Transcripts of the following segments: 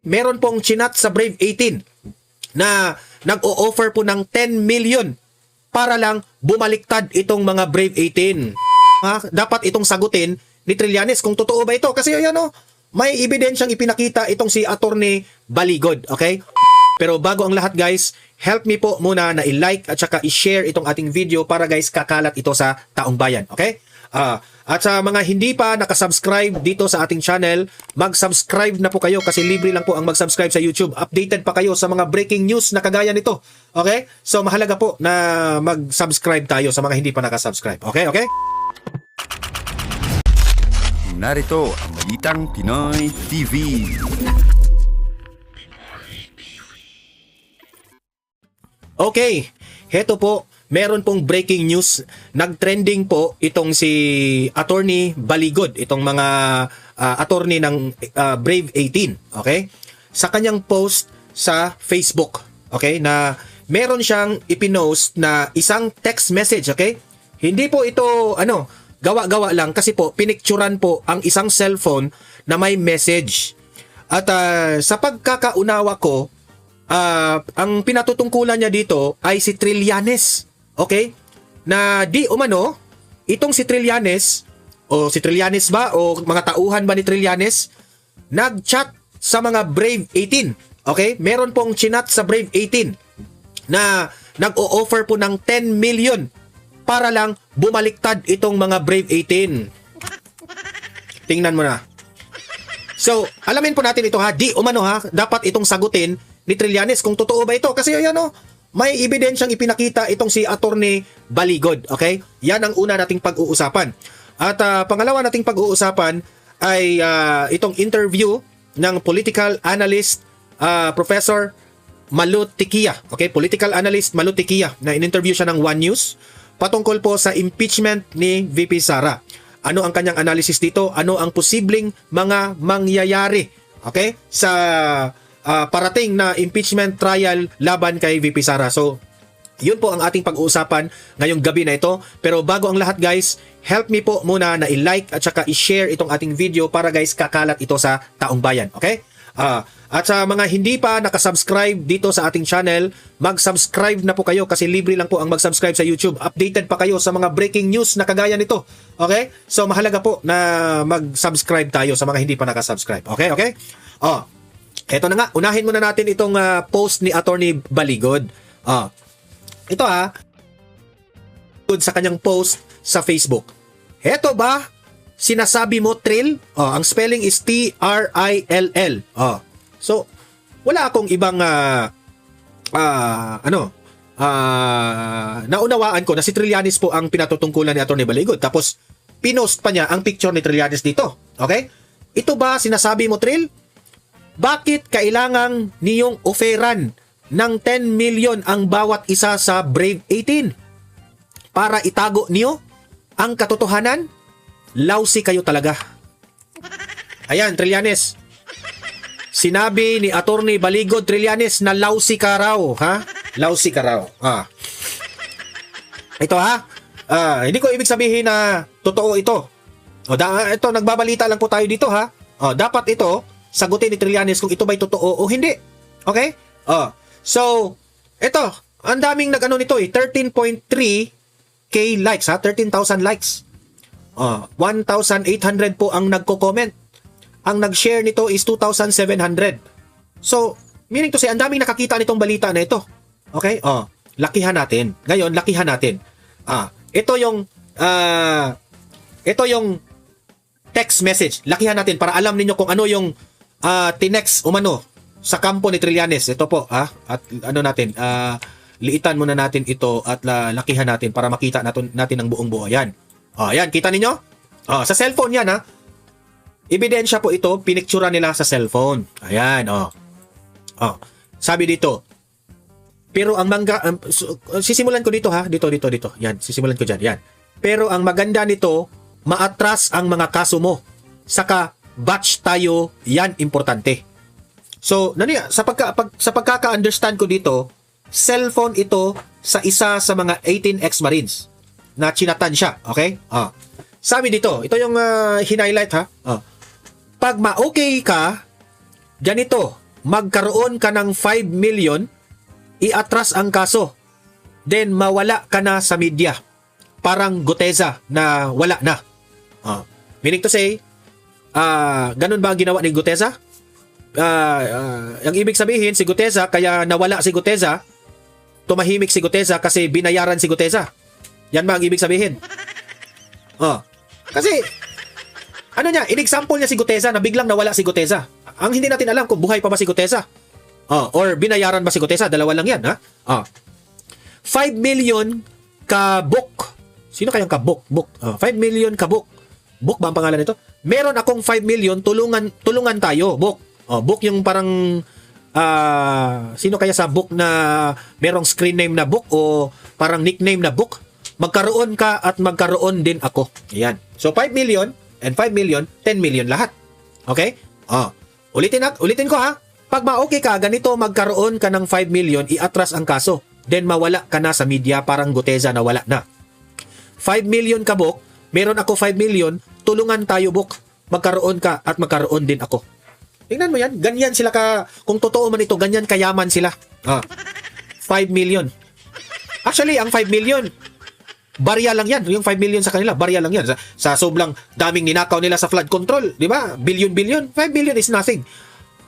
Meron pong chinat sa Brave 18 na nag-o-offer po ng 10 million para lang bumaliktad itong mga Brave 18. Dapat itong sagutin ni Trillanes kung totoo ba ito. Kasi may ebidensyang ipinakita itong si Attorney Baligod. Okay? Pero bago ang lahat guys, help me po muna na i-like at saka i-share itong ating video para guys kakalat ito sa taong bayan. Okay? At sa mga hindi pa nakasubscribe dito sa ating channel, mag-subscribe na po kayo kasi libre lang po ang mag-subscribe sa YouTube. Updated pa kayo sa mga breaking news na kagaya nito. Okay? So mahalaga po na mag-subscribe tayo sa mga hindi pa nakasubscribe. Okay? Okay? Narito ang Balitang Pinoy TV. Okay, heto po, meron pong breaking news. Nag-trending po itong si Attorney Baligod, itong mga attorney ng Brave 18, okay? Sa kanyang post sa Facebook, okay, na meron siyang ipinost na isang text message, okay? Hindi po ito, gawa-gawa lang kasi po, pinicturan po ang isang cellphone na may message. At sa pagkakaunawa ko, ang pinatutungkulan niya dito ay si Trillanes. Okay? Na di umano, itong si Trillanes, o si Trillanes ba, o mga tauhan ba ni Trillanes, nag-chat sa mga Brave 18. Okay? Meron pong chinat sa Brave 18 na nag-o-offer po ng 10 million para lang bumaliktad itong mga Brave 18. Tingnan mo na. So, alamin po natin ito ha. Di umano ha, dapat itong sagutin ni Trillanes kung totoo ba ito. Kasi may ebidensyang ipinakita itong si Attorney Baligod. Okay? Yan ang una nating pag-uusapan. At pangalawa nating pag-uusapan ay itong interview ng political analyst Professor Malu Tikia. Okay? Political analyst Malu Tikia na in-interview siya ng One News patungkol po sa impeachment ni VP Sara. Ano ang kanyang analysis dito? Ano ang posibleng mga mangyayari, okay, sa parating na impeachment trial laban kay VP Sara. So, yun po ang ating pag-uusapan ngayong gabi na ito. Pero bago ang lahat guys, help me po muna na i-like at saka i-share itong ating video para guys kakalat ito sa taong bayan. Okay? At sa mga hindi pa nakasubscribe dito sa ating channel, mag-subscribe na po kayo kasi libre lang po ang mag-subscribe sa YouTube. Updated pa kayo sa mga breaking news na kagaya nito. Okay? So mahalaga po na mag-subscribe tayo sa mga hindi pa nakasubscribe. Okay? Okay? Eto na nga, unahin muna natin itong post ni Attorney Baligod. Ito sa kanyang post sa Facebook. Eto ba sinasabi mo Trill? Ang spelling is T-R-I-L-L. So, wala akong ibang naunawaan ko na si Trillanes po ang pinatutungkulan ni Attorney Baligod. Tapos, pinost pa niya ang picture ni Trillanes dito. Okay? Ito ba sinasabi mo Trill? Bakit kailangang niyong offeran ng 10 million ang bawat isa sa Brave 18? Para itago niyo ang katotohanan? Lousy kayo talaga. Ayan, Trillanes. Sinabi ni Attorney Baligod Trillanes na lousy ka raw, ha? Lousy ka raw. Ito hindi ko ibig sabihin na totoo ito. Ito, nagbabalita lang po tayo dito, ha? Dapat ito, sagutin ni Trillanes kung ito ba'y totoo o hindi. Okay? So, ito, ang daming nito 13.3k likes, ha? 13,000 likes. 1,800 po ang nagko-comment. Ang nag-share nito is 2,700. So, meaning to say, ang daming nakakita nitong balita na ito. Okay? Lakihan natin. Ngayon, lakihan natin. Ito yung text message. Lakihan natin para alam ninyo kung ano yung tinext umano sa kampo ni Trillanes. Ito po, at liitan muna natin ito at lakihan natin para makita natin ang buong buo. Yan. Yan, kita ninyo? Sa cellphone yan, ebidensya po ito, pinictura nila sa cellphone. Ayan, sabi dito, pero ang sisimulan ko dito, dito. Yan, sisimulan ko dyan, yan. Pero ang maganda nito, maatras ang mga kaso mo. Saka, batch tayo, yan, importante. So, sa pagkaka-understand ko dito, cellphone ito sa isa sa mga 18 ex-Marines na chinatan siya, okay? Sabi dito, ito yung hinighlight, Pag ma-okay ka, ganito, magkaroon ka ng 5 million, iatras ang kaso, then mawala ka na sa media. Parang Guteza na wala na. Meaning to say, ganun ba ang ginawa ni Guteza? Ang ibig sabihin, si Guteza, kaya nawala si Guteza, tumahimik si Guteza kasi binayaran si Guteza. Yan ba ang ibig sabihin? Kasi, ano niya, in-example niya si Guteza na biglang nawala si Guteza. Ang hindi natin alam kung buhay pa ba si Guteza. Or binayaran ba si Guteza. Dalawa lang yan, ha? 5 million kabuk. Sino kayang kabuk? 5 million kabuk. Buk ba ang pangalan nito? Meron akong 5 million, tulungan tayo, Buk. Buk yung parang sino kaya sa Buk na merong screen name na Buk o parang nickname na Buk? Magkaroon ka at magkaroon din ako. Ayan. So 5 million and 5 million, 10 million lahat. Okay? Ulitin ko ha. Pag ma-okay ka, ganito magkaroon ka ng 5 million, iatras ang kaso. Then mawala ka na sa media, parang Guteza na wala na. 5 million ka, Buk. Meron ako 5 million, tulungan tayo, Buk. Magkaroon ka at magkaroon din ako. Tingnan mo yan. Ganyan sila kung totoo man ito, ganyan kayaman sila. 5 million. Actually, ang 5 million, barya lang yan. Yung 5 million sa kanila, barya lang yan. Sa sobrang daming ninakaw nila sa flood control, di ba? Billion. 5 billion is nothing.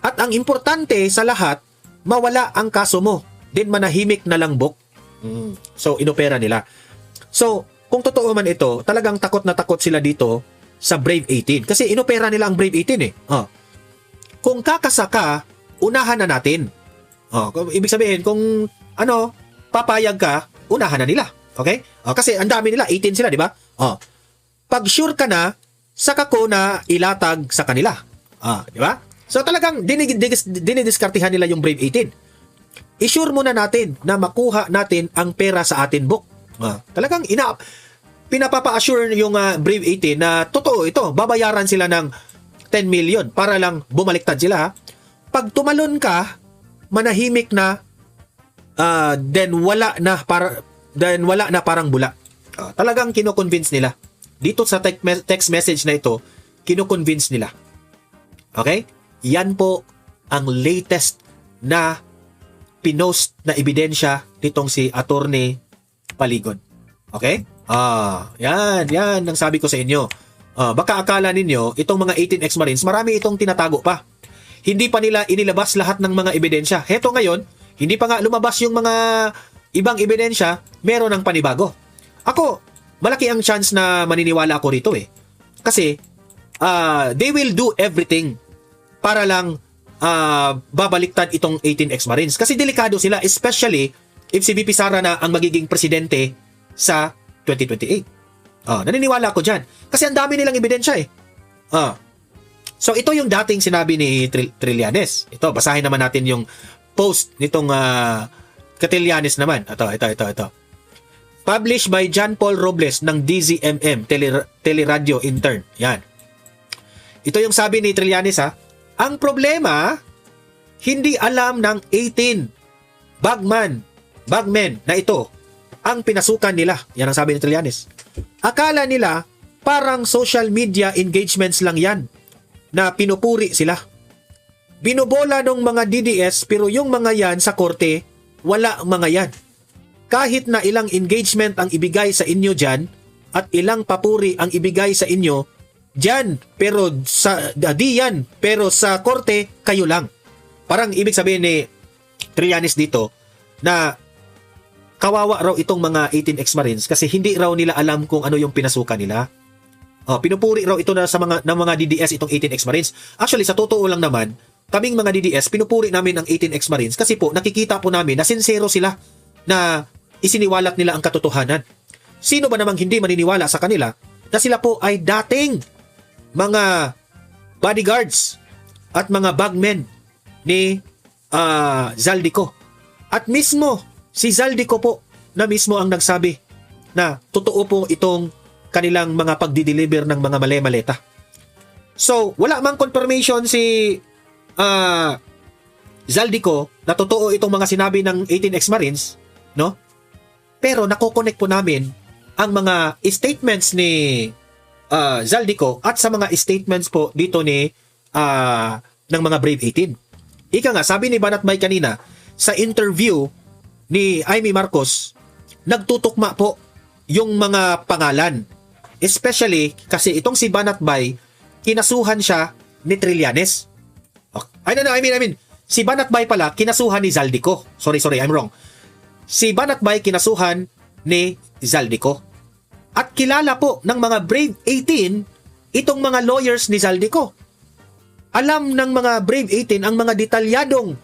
At ang importante sa lahat, mawala ang kaso mo. Then manahimik na lang, Buk. So, inopera nila. So, kung totoo man ito, talagang takot na takot sila dito sa Brave 18. Kasi inopera nila ang Brave 18 eh. Kung kakasaka, unahan na natin. Ibig sabihin, kung papayag ka, unahan na nila. Okay? Kasi ang dami nila, 18 sila, di ba? Pag sure ka na, saka ko na ilatag sa kanila. Di ba? So talagang dinidiskartihan nila yung Brave 18. I-sure muna natin na makuha natin ang pera sa atin, Buk. Talagang pinapapa-assure yung Brave 18 na totoo ito, babayaran sila ng 10 million para lang bumaliktad sila. Pag tumalon ka, manahimik na, then wala na parang bula. Talagang kino-convince nila. Dito sa text message na ito, kino-convince nila. Okay? Yan po ang latest na pinost na ebidensya nitong si Attorney Baligon. Okay? Yan ang sabi ko sa inyo. Baka akala ninyo, itong mga 18 ex-Marines, marami itong tinatago pa. Hindi pa nila inilabas lahat ng mga ebidensya. Heto ngayon, hindi pa nga lumabas yung mga ibang ebidensya, meron ng panibago. Ako, malaki ang chance na maniniwala ako rito eh. Kasi, they will do everything para lang babaliktad itong 18 ex-Marines. Kasi delikado sila, especially if si VP Sara na ang magiging presidente sa 2028. Naniniwala ko dyan. Kasi ang dami nilang ebidensya eh. So ito yung dating sinabi ni Trillanes. Ito, basahin naman natin yung post nitong Trillanes naman. Ito. Published by John Paul Robles ng DZMM, Teleradio Intern. Yan. Ito yung sabi ni Trillanes ha. Ang problema, hindi alam ng 18 bagmen na ito ang pinasukan nila. Yan ang sabi ni Trillanes. Akala nila parang social media engagements lang yan na pinupuri sila. Binobola ng mga DDS pero yung mga yan sa korte, wala mga yan. Kahit na ilang engagement ang ibigay sa inyo dyan at ilang papuri ang ibigay sa inyo dyan, pero sa korte, kayo lang. Parang ibig sabihin ni Trillanes dito na kawawa raw itong mga 18 ex-Marines kasi hindi raw nila alam kung ano yung pinasukan nila. Pinupuri raw ito na ng mga DDS itong 18 ex-Marines. Actually, sa totoo lang naman, kaming mga DDS, pinupuri namin ang 18 ex-Marines kasi po, nakikita po namin na sincero sila na isiniwalat nila ang katotohanan. Sino ba namang hindi maniniwala sa kanila na sila po ay dating mga bodyguards at mga bagmen ni Zaldico. At mismo, si Zaldico po na mismo ang nagsabi na totoo po itong kanilang mga pagdi-deliver ng mga male-maleta. So, wala mang confirmation si Zaldico na totoo itong mga sinabi ng 18 ex-Marines, no? Pero nako-connect po namin ang mga statements ni Zaldico at sa mga statements po dito ni ng mga Brave 18. Ika nga, sabi ni Banatbay kanina, sa interview ni Amy Marcos, nagtutukma po yung mga pangalan. Especially kasi itong si Banatbay, kinasuhan siya ni Trillanes. I mean, si Banatbay pala, kinasuhan ni Zaldico. Sorry, I'm wrong. Si Banatbay, kinasuhan ni Zaldico. At kilala po ng mga Brave 18 itong mga lawyers ni Zaldico. Alam ng mga Brave 18 ang mga detalyadong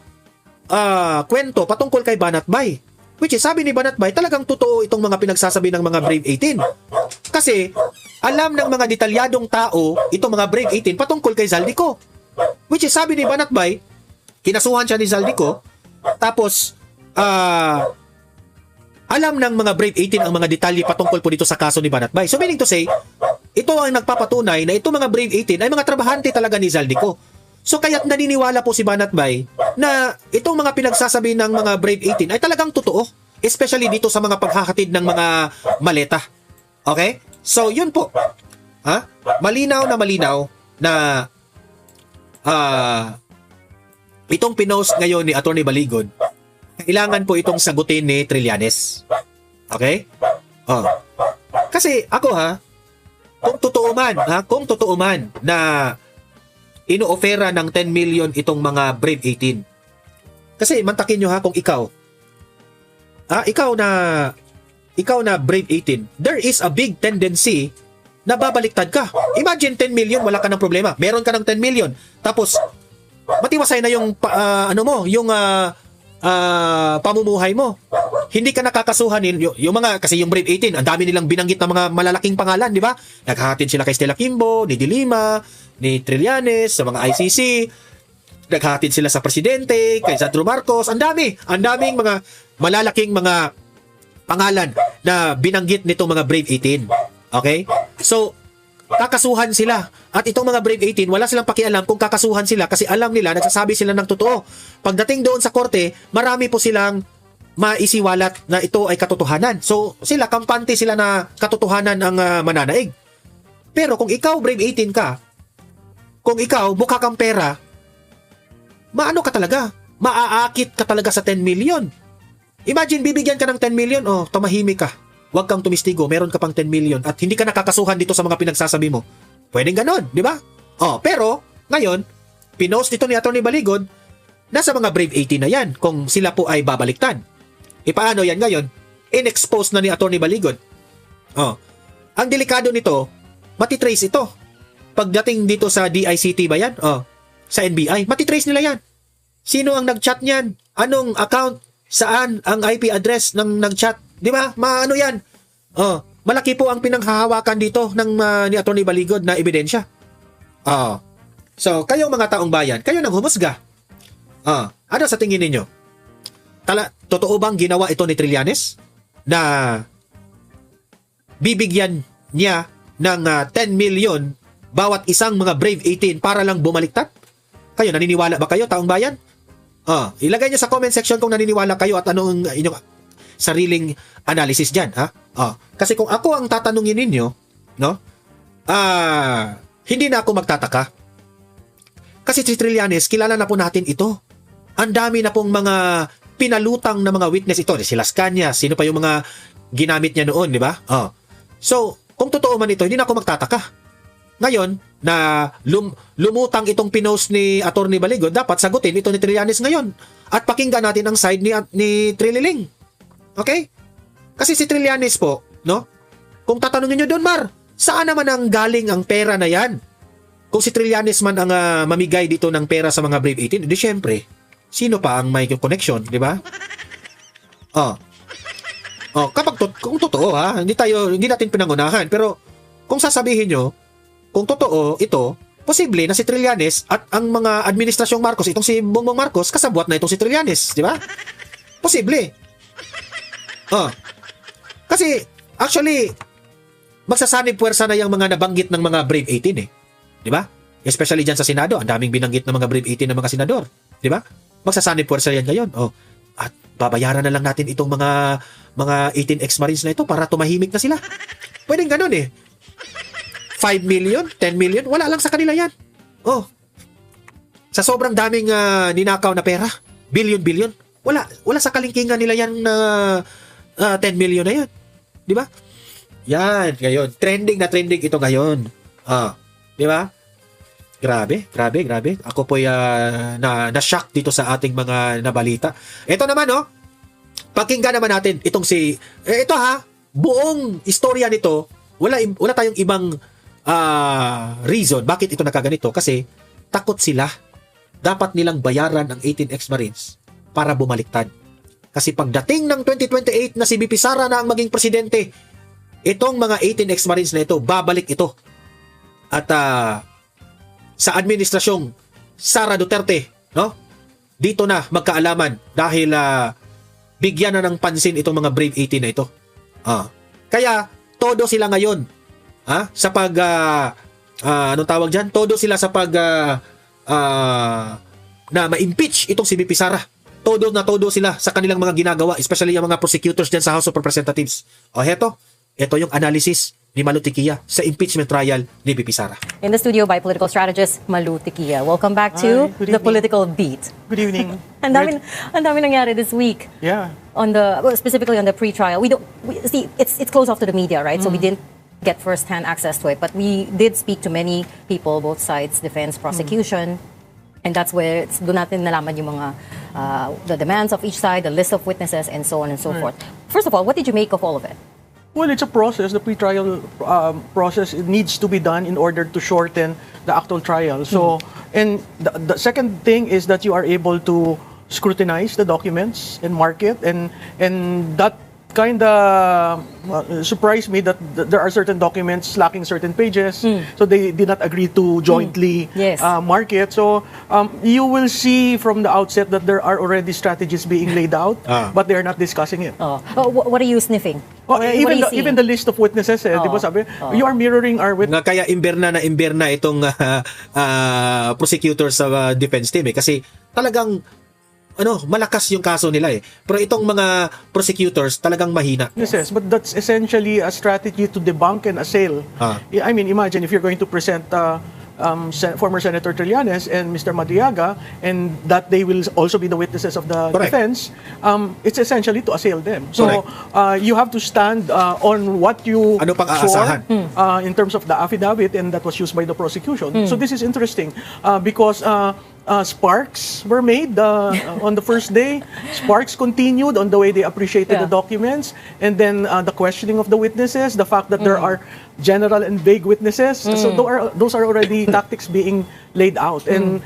kwento patungkol kay Banatbay. Which is, sabi ni Banatbay, talagang totoo itong mga pinagsasabi ng mga Brave 18. Kasi, alam ng mga detalyadong tao itong mga Brave 18 patungkol kay Zaldico. Which is, sabi ni Banatbay, kinasuhan siya ni Zaldico, tapos, alam ng mga Brave 18 ang mga detalye patungkol po dito sa kaso ni Banatbay. So, meaning to say, ito ang nagpapatunay na itong mga Brave 18 ay mga trabahante talaga ni Zaldico. So kaya't naniniwala po si Banatbay na itong mga pinagsasabi ng mga Brave 18 ay talagang totoo. Especially dito sa mga paghahatid ng mga maleta. Okay? So yun po. Malinaw na itong pinost ngayon ni Atty. Baligod, kailangan po itong sagutin ni Trillanes. Okay? Kasi ako kung totoo man na ino-ofera ng 10 million itong mga Brave 18. Kasi mantakin nyo kung ikaw na Brave 18, there is a big tendency na babaliktad ka. Imagine 10 million, wala ka ng problema. Meron ka ng 10 million. Tapos, matiwasay na yung pamumuhay mo. Hindi ka nakakasuhanin yung mga, kasi yung Brave 18, ang dami nilang binanggit na mga malalaking pangalan, di ba? Naghahatid sila kay Stella Kimbo, ni Dilima, ni Trillanes, sa mga ICC. Naghahatid sila sa presidente, kay Sandro Marcos. Ang daming mga malalaking mga pangalan na binanggit nitong mga Brave 18. Okay? So, kakasuhan sila. At itong mga Brave 18, wala silang pakialam kung kakasuhan sila kasi alam nila, nagsasabi sila ng totoo. Pagdating doon sa korte, marami po silang maisiwalat na ito ay katotohanan. So, kampante sila na katotohanan ang mananaig. Pero kung ikaw Brave 18 ka, kung ikaw mukha kang pera, maano ka talaga? Maaakit ka talaga sa 10 million. Imagine, bibigyan ka ng 10 million, tumahimik ka. Huwag kang tumistigo, meron ka pang 10 million at hindi ka nakakasuhan dito sa mga pinagsasabi mo. Pwedeng ganon, di ba? Pero, ngayon, pinost ito ni Atty. Baligod, nasa mga Brave 18 na yan kung sila po ay babaliktad. Paano yan ngayon? In-expose na ni Atty. Baligod. Ang delikado nito, matitrace ito. Pagdating dito sa DICT ba yan? Sa NBI, matitrace nila yan. Sino ang nag-chat niyan? Anong account? Saan ang IP address ng nag-chat? Di ba? Maano yan? Malaki po ang pinanghahawakan dito ni Atty. Baligod na ebidensya. So, kayong mga taong bayan, kayo nang humusga. Ano sa tingin ninyo? Totoo bang ginawa ito ni Trillanes na bibigyan niya ng 10 million bawat isang mga Brave 18 para lang bumaliktad? Kayo, naniniwala ba kayo, taong bayan? Ilagay niyo sa comment section kung naniniwala kayo at anong inyong sariling analysis dyan. Kasi kung ako ang tatanungin ninyo, hindi na ako magtataka. Kasi si Trillanes, kilala na po natin ito. Ang dami na pong mga pinalutang na mga witness ito. Si Las Cañas, sino pa yung mga ginamit niya noon, di ba? So, kung totoo man ito, hindi na ako magtataka. Ngayon, na lumutang itong pinost ni Atty. Baligod, dapat sagutin ito ni Trillanes ngayon. At pakinggan natin ang side ni Trililing. Okay? Kasi si Trillanes po, kung tatanungin nyo doon, Mar, saan naman ang galing ang pera na yan? Kung si Trillanes man ang mamigay dito ng pera sa mga Brave 18, di syempre, sino pa ang may connection, di ba? Kung totoo, hindi natin pinangunahan. Pero, kung sasabihin nyo, kung totoo ito, posible na si Trillanes at ang mga administrasyong Marcos, itong si Bongbong Marcos, kasabwat na itong si Trillanes, di ba? Posible. Kasi, actually, magsasanib puwersa na yung mga nabanggit ng mga Brave 18 di ba? Especially dyan sa Senado, ang daming binanggit ng mga Brave 18 ng mga senador, di ba? Magsasanib puwersa yan ngayon. At babayaran na lang natin itong mga 18 ex-marines na ito para tumahimik na sila. Pwedeng ganun 5 million, 10 million, wala lang sa kanila yan. Sa sobrang daming ninakaw na pera, billion. Wala sa kalingkingan nila yan na 10 million na yan. Di ba? Yan, ngayon. Trending ito ngayon. Di ba? Grabe. Ako po na-shock dito sa ating mga nabalita. Ito naman, pakinggan naman natin itong ito buong istorya nito, wala tayong ibang reason bakit ito nakaganito kasi takot sila. Dapat nilang bayaran ang 18 ex-Marines para bumaliktad. Kasi pagdating ng 2028 na si BP Sara na ang maging presidente, itong mga 18 ex-Marines na ito, babalik ito. At sa administrasyong Sara Duterte, dito na magkaalaman dahil bigyan na ng pansin itong mga Brave 18 na ito. Kaya todo sila ngayon sa pag anong tawag diyan? Todo sila sa pag na ma-impeach itong si BP Sara. Todo sila sa kanilang mga ginagawa, especially yung mga prosecutors diyan sa House of Representatives. Ito yung analysis ni Malu Tiquia sa impeachment trial ni BP Sara. In the studio by political strategist Malu Tiquia. Welcome back to The Political Beat. Good evening. Ang dami nangyari this week. Yeah. Specifically on the pre-trial. We see it's closed off to the media, right? So we didn't get first-hand access to it, but we did speak to many people, both sides, defense, prosecution, and that's where doon natin nalaman yung mga the demands of each side, the list of witnesses, and so on and so forth. First of all, what did you make of all of it? Well, it's a process. The pre-trial process, it needs to be done in order to shorten the actual trial. So, and the second thing is that you are able to scrutinize the documents and mark it, and that kind of surprised me that there are certain documents lacking certain pages, so they did not agree to jointly Yes. mark it. So you will see from the outset that there are already strategies being laid out, but they are not discussing it. What are you sniffing? Well, What are you seeing? even the list of witnesses, di ba sabi, you are mirroring our witnesses. Kaya imberna itong prosecutors sa defense team kasi talagang malakas yung kaso nila Pero itong mga prosecutors talagang mahina. Yes, but that's essentially a strategy to debunk and assail. I mean, imagine if you're going to present former Senator Trillanes and Mr. Madriaga, and that they will also be the witnesses of the Correct. defense, it's essentially to assail them. So Correct. you have to stand on what you Ano pang swore, aasahan? in terms of the affidavit, and that was used by the prosecution. So this is interesting because sparks were made on the first day. Sparks continued on the way they appreciated the documents, and then the questioning of the witnesses, the fact that there are general and vague witnesses. So those are already tactics being laid out. And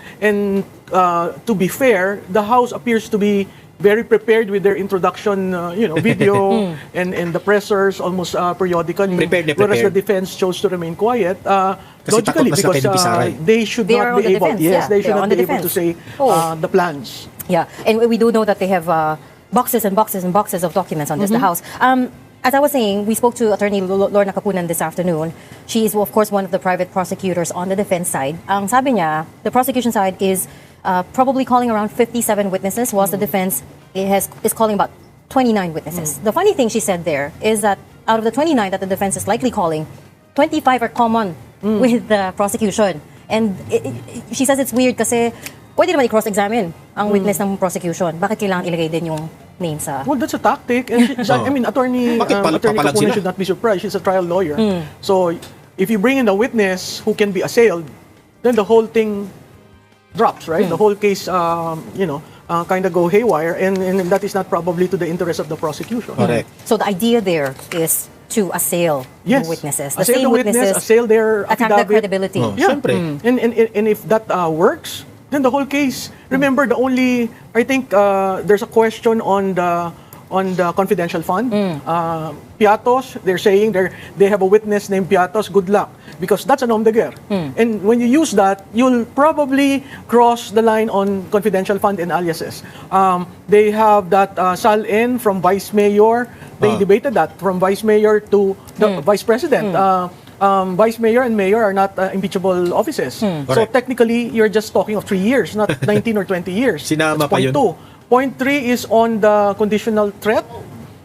to be fair, the House appears to be very prepared with their introduction, video and the pressers almost periodically. Prepared. Whereas the defense chose to remain quiet. Logically, takot na sila kay BP Sara because they should They not are on be the able. defense, Yes, yeah. they should They're not on the be able to defense. say the plans. Yeah, and we do know that they have boxes and boxes and boxes of documents on this, the House. As I was saying, we spoke to Attorney Lorna Kapunan this afternoon. She is, of course, one of the private prosecutors on the defense side. Ang sabi niya, the prosecution side is probably calling around 57 witnesses, whilst the defense is calling about 29 witnesses. The funny thing she said there is that out of the 29 that the defense is likely calling, 25 are common with the prosecution. And she says it's weird kasi pwede naman i-cross-examine ang witness ng prosecution. Bakit kailangan ilagay din yung name sa... Well, that's a tactic. And I mean, Attorney Papalag Kapunan sila? should not be surprised. She's a trial lawyer. So, if you bring in a witness who can be assailed, then the whole thing drops, right? The whole case, kind of go haywire, and that is not probably to the interest of the prosecution. Correct. So the idea there is to assail Yes. the witnesses. The Assail same the witness, witnesses assail their attack their affidavit. credibility. Siyempre. And if that works, then the whole case. Remember, I think there's a question on the confidential fund. Piatos, they're saying they have a witness named Piatos. Good luck, because that's a nom de guerre. And when you use that, you'll probably cross the line on confidential fund and aliases. They have that Sal-in from vice mayor. They debated that from vice mayor to the vice president. Vice mayor and mayor are not impeachable offices. So Correct. technically, you're just talking of 3 years, not 19 or 20 years. Sinama That's pa yun. point 2. Point 3 is on the conditional threat.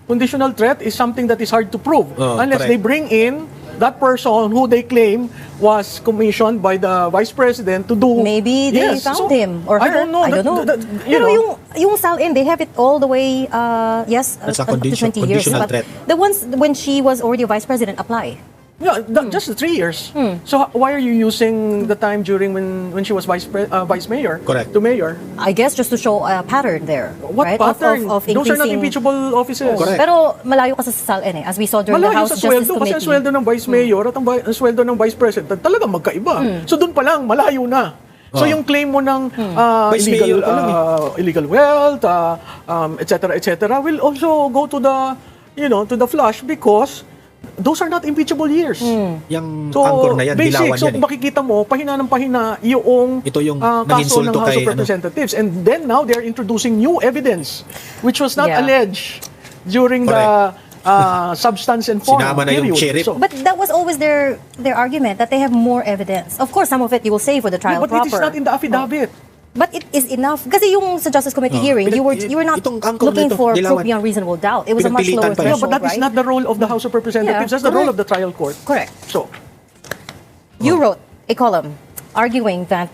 Conditional threat is something that is hard to prove unless correct. they bring in that person who they claim was commissioned by the Vice President to do... Maybe they Yes, found so, him or her. I don't know. I don't know. You Pero know, yung SALN, they have it all the way, yes, That's a up to 20 years. conditional But threat. the ones when she was already a vice president apply. yeah, just the 3 years. So why are you using the time during when she was vice mayor Correct. to mayor? I guess just to show a pattern there. What right? pattern? Of Those are not increasing- impeachable offices. Correct. Pero malayo kasi sa SALN as we saw during the Malayo House sa Justice sweldo kasi ang Committee. sweldo ng vice mayor at ang sweldo ng vice president talagang magkaiba. So doon pa lang malayo na. So yung claim mo ng Vice mayor pa lang illegal wealth, et cetera, will also go to the to the flush because those are not impeachable years. Yung So, anchor na yan, basic. dilawan So, yan eh. makikita mo, pahina ng pahina yung Ito yung kaso nag-insulto ng House kay, of Representatives. And then now, they're introducing new evidence which was not Yeah. alleged during the substance and form Sinama na yung period. sheriff. So, But that was always their argument that they have more evidence. Of course, some of it you will say for the trial but proper. it is not in the affidavit. But it is enough. Kasi yung sa Justice Committee hearing, you were not itong angkor looking nito, for dilawan. proof beyond reasonable doubt. It was a much Pinagpilitan lower pa yun. Yeah, threshold, but that is right? not the role of the House of Representatives. Yeah, That's the role correct. of the trial court. Correct. So, You wrote a column arguing that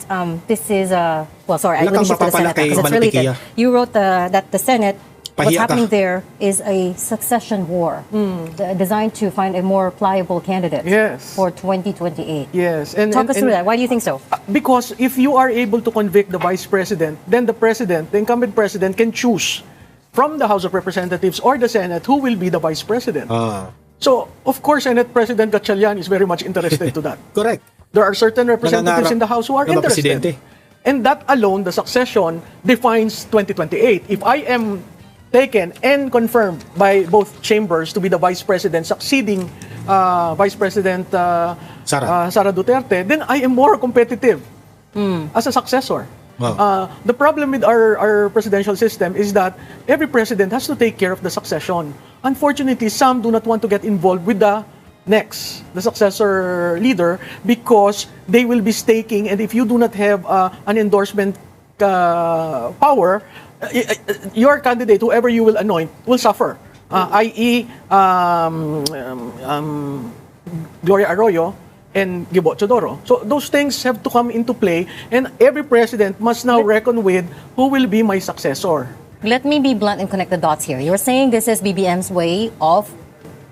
this is sorry, Wala let me kang shift to the mapapala Senate kay because it's related. Malatikia. You wrote that the Senate, what's Pahiya ka. happening there is a succession war designed to find a more pliable candidate Yes. for 2028. yes. And, Talk us and- through that. Why do you think so? Because if you are able to convict the vice president, then the incumbent president, can choose from the House of Representatives or the Senate who will be the vice president. So, of course, Senate President Gatchalian is very much interested to that. Correct. There are certain representatives Nangangarap in the House who are na interested. magpresidente. And that alone, the succession, defines 2028. If I am taken and confirmed by both chambers to be the vice president succeeding Vice President Sara Duterte, then I am more competitive as a successor. Wow. The problem with our presidential system is that every president has to take care of the succession. Unfortunately, some do not want to get involved with the successor leader, because they will be staking, and if you do not have an endorsement power, your candidate, whoever you will anoint, will suffer. I.e., Gloria Arroyo and Gibo Chodoro. So those things have to come into play, and every president must now reckon with who will be my successor. Let me be blunt and connect the dots here. You're saying this is BBM's way of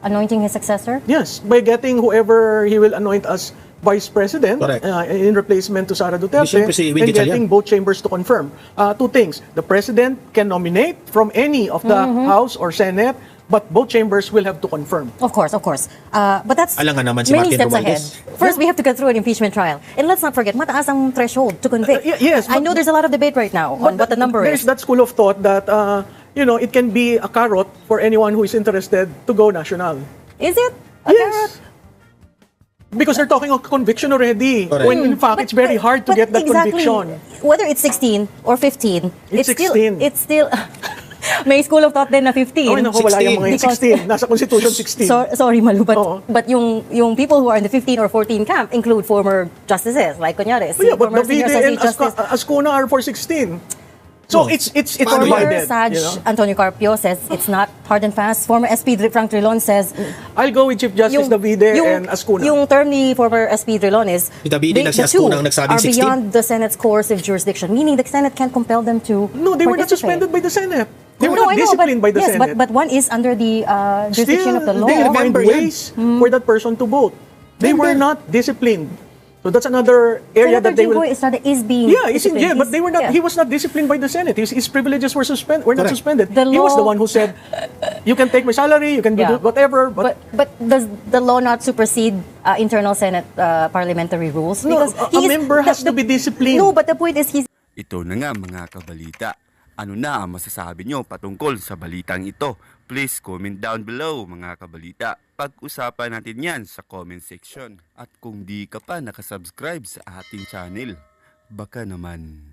anointing his successor? Yes, by getting whoever he will anoint as vice president Correct. in replacement to Sara Duterte, Siyempre si Winky and getting Chalian. both chambers to confirm. Two things. The president can nominate from any of the House or Senate, but both chambers will have to confirm. Of course, of course. But that's Alangan naman si many Martin steps Romualdez. ahead. First, we have to get through an impeachment trial. And let's not forget, mataas ang threshold to convict. Yes, I but- know there's a lot of debate right now on what the number There's is. that school of thought that it can be a carrot for anyone who is interested to go national. Is it? A Yes. carrot? Because they're talking of conviction already. Correct. When in fact, it's very hard to But get that exactly, conviction. Whether it's 16 or 15, It's 16. It's still may school of thought din na 15. Oh, naku, wala yung mga 16. Nasa Constitution 16. Sorry, Malu, but, Oo. but yung people who are in the 15 or 14 camp include former justices, like kunyari, si Yeah, but former senior Davide and associate justice. Ascuna are for 16. So it's Paano Former divided. Saj Antonio Carpio says it's not hard and fast. Former SP Frank Trilon says I'll go with Chief Justice Davide and Ascuna. Yung term ni former SP Trilon is Si Davide na si the two Ascuna ang nagsabing are 16. beyond the Senate's coercive jurisdiction, meaning the Senate can't compel them to No, they were not participate. suspended by the Senate. They were No, not I know, disciplined by the yes, Senate. but one is under the jurisdiction of the law. they find Remember yan. ways for that person to vote. They were Remember. not disciplined. So that's another area Senator that they will... Jinggoy Estrada is being Yeah, he's in disciplined. jail, but they were not. Yeah. He was not disciplined by the Senate. His privileges were not Correct. suspended. The He was the law- one who said, "You can take my salary, you can do Yeah. whatever." But does the law not supersede internal Senate parliamentary rules? No, a member has to be disciplined. No, but the point is he's Ito na nga mga kabalita. Ano na ang masasabi nyo patungkol sa balitang ito? Please comment down below mga kabalita. Pag-usapan natin yan sa comment section. At kung di ka pa nakasubscribe sa ating channel, baka naman